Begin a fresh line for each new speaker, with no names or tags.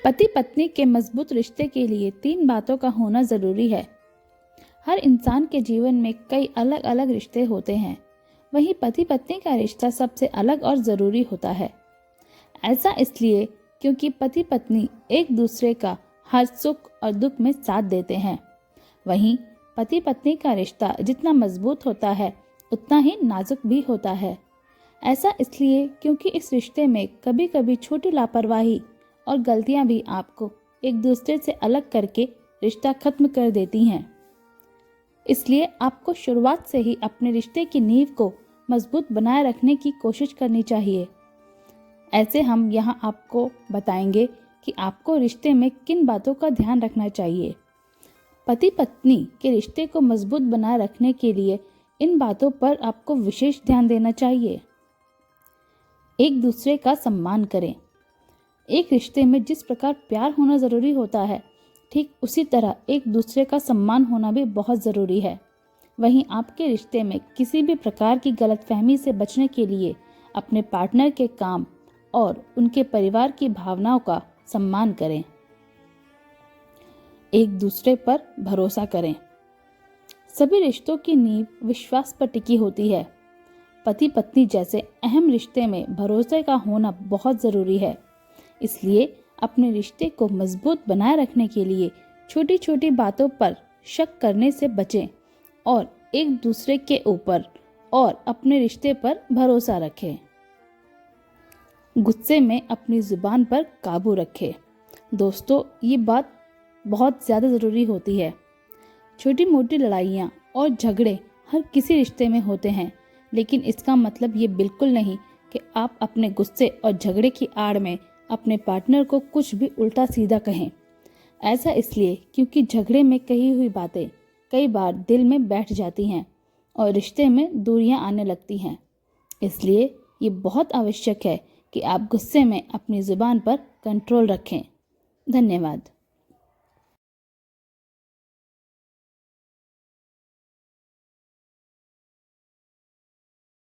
पति पत्नी के मजबूत रिश्ते के लिए 3 बातों का होना जरूरी है। हर इंसान के जीवन में कई अलग अलग रिश्ते होते हैं, वहीं पति पत्नी का रिश्ता सबसे अलग और जरूरी होता है। ऐसा इसलिए क्योंकि पति पत्नी एक दूसरे का हर सुख और दुख में साथ देते हैं। वहीं पति पत्नी का रिश्ता जितना मजबूत होता है उतना ही नाजुक भी होता है। ऐसा इसलिए क्योंकि इस रिश्ते में कभी कभी छोटी लापरवाही और गलतियां भी आपको एक दूसरे से अलग करके रिश्ता खत्म कर देती हैं। इसलिए आपको शुरुआत से ही अपने रिश्ते की नींव को मजबूत बनाए रखने की कोशिश करनी चाहिए। ऐसे हम यहाँ आपको बताएंगे कि आपको रिश्ते में किन बातों का ध्यान रखना चाहिए। पति पत्नी के रिश्ते को मजबूत बनाए रखने के लिए इन बातों पर आपको विशेष ध्यान देना चाहिए। एक दूसरे का सम्मान करें। एक रिश्ते में जिस प्रकार प्यार होना ज़रूरी होता है, ठीक उसी तरह एक दूसरे का सम्मान होना भी बहुत ज़रूरी है। वहीं आपके रिश्ते में किसी भी प्रकार की गलतफहमी से बचने के लिए अपने पार्टनर के काम और उनके परिवार की भावनाओं का सम्मान करें। एक दूसरे पर भरोसा करें। सभी रिश्तों की नींव विश्वास पर टिकी होती है। पति पत्नी जैसे अहम रिश्ते में भरोसे का होना बहुत ज़रूरी है। इसलिए अपने रिश्ते को मजबूत बनाए रखने के लिए छोटी छोटी बातों पर शक करने से बचें और एक दूसरे के ऊपर और अपने रिश्ते पर भरोसा रखें। गुस्से में अपनी जुबान पर काबू रखें। दोस्तों, ये बात बहुत ज़्यादा ज़रूरी होती है। छोटी मोटी लड़ाइयाँ और झगड़े हर किसी रिश्ते में होते हैं, लेकिन इसका मतलब ये बिल्कुल नहीं कि आप अपने गुस्से और झगड़े की आड़ में अपने पार्टनर को कुछ भी उल्टा सीधा कहें। ऐसा इसलिए क्योंकि झगड़े में कही हुई बातें कई बार दिल में बैठ जाती हैं और रिश्ते में दूरियां आने लगती हैं। इसलिए ये बहुत आवश्यक है कि आप गुस्से में अपनी ज़ुबान पर कंट्रोल रखें। धन्यवाद।